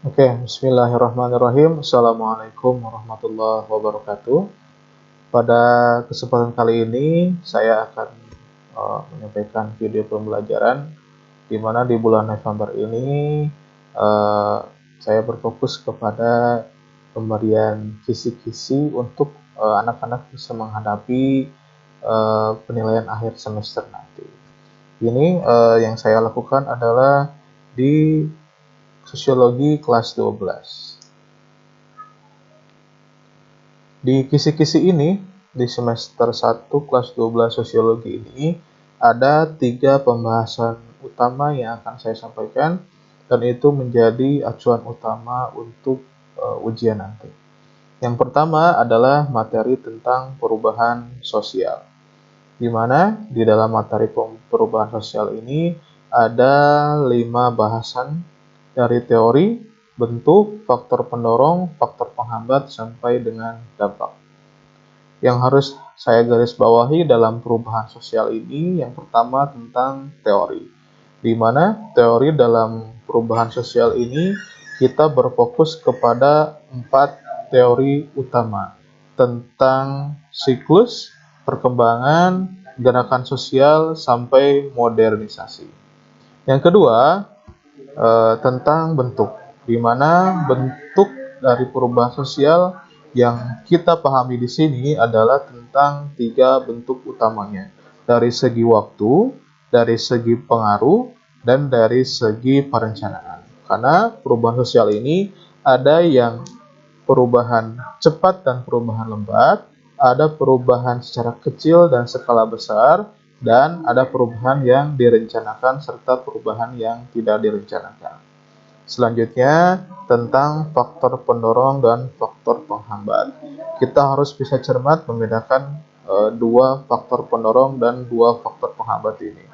Oke, bismillahirrahmanirrahim. Assalamualaikum warahmatullahi wabarakatuh. Pada kesempatan kali ini, saya akan menyampaikan video pembelajaran di mana di bulan November ini uh, saya berfokus kepada pemberian kisi-kisi untuk anak-anak bisa menghadapi penilaian akhir semester nanti. Ini yang saya lakukan adalah di Sosiologi kelas 12. Di kisi-kisi ini, di semester 1 kelas 12 Sosiologi ini, ada 3 pembahasan utama yang akan saya sampaikan, dan itu menjadi acuan utama untuk ujian nanti. Yang pertama adalah materi tentang perubahan sosial, di mana di dalam materi perubahan sosial ini ada 5 bahasan dari teori, bentuk, faktor pendorong, faktor penghambat, sampai dengan dampak. Yang harus saya garis bawahi dalam perubahan sosial ini, yang pertama tentang teori, di mana teori dalam perubahan sosial ini kita berfokus kepada 4 teori utama tentang siklus, perkembangan, gerakan sosial, sampai modernisasi. Yang kedua, tentang bentuk, di mana bentuk dari perubahan sosial yang kita pahami di sini adalah tentang 3 bentuk utamanya, dari segi waktu, dari segi pengaruh, dan dari segi perencanaan. Karena perubahan sosial ini ada yang perubahan cepat dan perubahan lambat, ada perubahan secara kecil dan skala besar, dan ada perubahan yang direncanakan serta perubahan yang tidak direncanakan. Selanjutnya, tentang faktor pendorong dan faktor penghambat. Kita harus bisa cermat membedakan 2 faktor pendorong dan 2 faktor penghambat ini.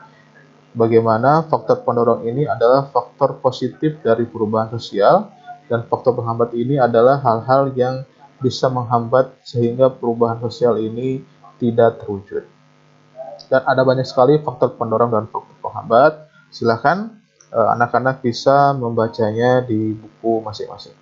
Bagaimana faktor pendorong ini adalah faktor positif dari perubahan sosial, dan faktor penghambat ini adalah hal-hal yang bisa menghambat sehingga perubahan sosial ini tidak terwujud. Dan ada banyak sekali faktor pendorong dan faktor penghambat. Silahkan anak-anak bisa membacanya di buku masing-masing.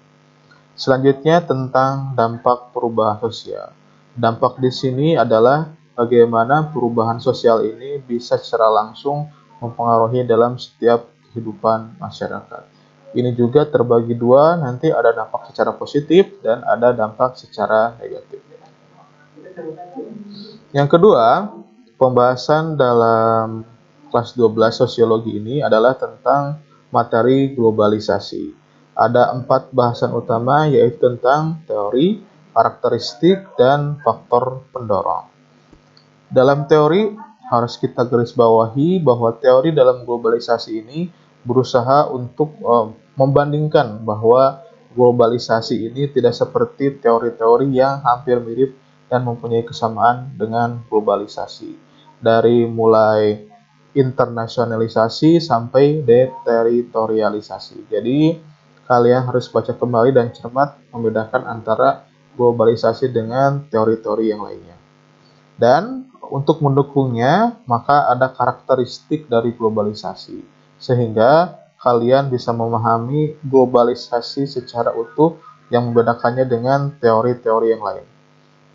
Selanjutnya tentang dampak perubahan sosial. Dampak di sini adalah bagaimana perubahan sosial ini bisa secara langsung mempengaruhi dalam setiap kehidupan masyarakat. Ini juga terbagi 2, nanti ada dampak secara positif dan ada dampak secara negatif. Yang kedua, pembahasan dalam kelas 12 sosiologi ini adalah tentang materi globalisasi. Ada 4 bahasan utama, yaitu tentang teori, karakteristik, dan faktor pendorong. Dalam teori, harus kita garis bawahi bahwa teori dalam globalisasi ini berusaha untuk membandingkan bahwa globalisasi ini tidak seperti teori-teori yang hampir mirip dan mempunyai kesamaan dengan globalisasi. Dari mulai internasionalisasi sampai deteritorialisasi. Jadi, kalian harus baca kembali dan cermat membedakan antara globalisasi dengan teori-teori yang lainnya. Dan untuk mendukungnya, maka ada karakteristik dari globalisasi, sehingga kalian bisa memahami globalisasi secara utuh yang membedakannya dengan teori-teori yang lain.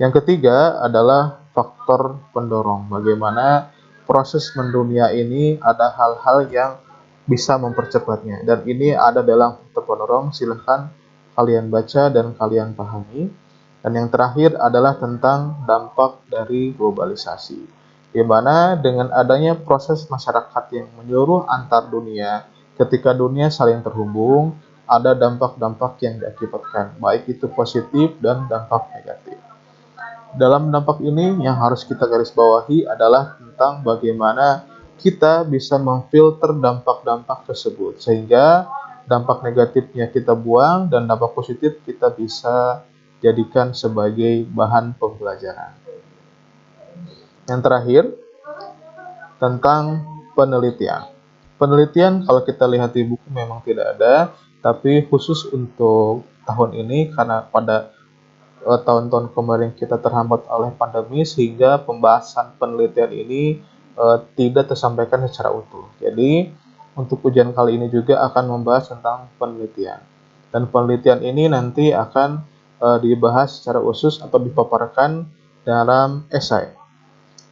Yang ketiga adalah faktor pendorong. Bagaimana proses mendunia ini ada hal-hal yang bisa mempercepatnya. Dan ini ada dalam faktor pendorong, silahkan kalian baca dan kalian pahami. Dan yang terakhir adalah tentang dampak dari globalisasi, di mana dengan adanya proses masyarakat yang menyeluruh antar dunia, ketika dunia saling terhubung, ada dampak-dampak yang diakibatkan, baik itu positif dan dampak negatif. Dalam dampak ini yang harus kita garis bawahi adalah tentang bagaimana kita bisa memfilter dampak-dampak tersebut, sehingga dampak negatifnya kita buang dan dampak positif kita bisa jadikan sebagai bahan pembelajaran. Yang terakhir, tentang penelitian. Penelitian kalau kita lihat di buku memang tidak ada, tapi khusus untuk tahun ini karena pada tahun-tahun kemarin kita terhambat oleh pandemi, sehingga pembahasan penelitian ini tidak tersampaikan secara utuh. Jadi untuk ujian kali ini juga akan membahas tentang penelitian. Dan penelitian ini nanti akan dibahas secara khusus atau dipaparkan dalam esai.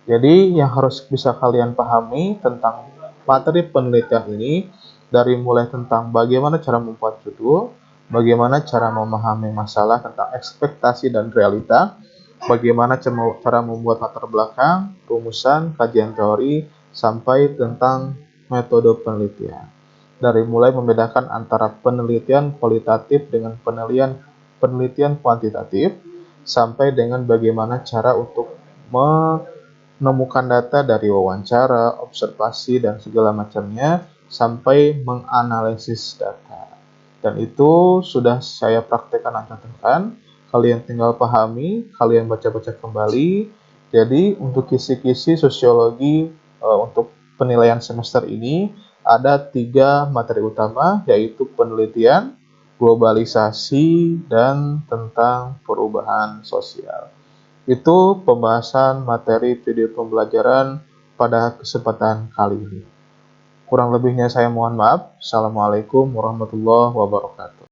Jadi yang harus bisa kalian pahami tentang materi penelitian ini, dari mulai tentang bagaimana cara membuat judul, bagaimana cara memahami masalah tentang ekspektasi dan realita, bagaimana cara membuat latar belakang, rumusan, kajian teori, sampai tentang metode penelitian. Dari mulai membedakan antara penelitian kualitatif dengan penelitian kuantitatif, sampai dengan bagaimana cara untuk menemukan data dari wawancara, observasi, dan segala macamnya, sampai menganalisis data. Dan itu sudah saya praktekkan dan contohkan. Kalian tinggal pahami, kalian baca-baca kembali. Jadi untuk kisi-kisi sosiologi untuk penilaian semester ini ada 3 materi utama, yaitu penelitian, globalisasi, dan tentang perubahan sosial. Itu pembahasan materi video pembelajaran pada kesempatan kali ini. Kurang lebihnya saya mohon maaf. Assalamualaikum warahmatullahi wabarakatuh.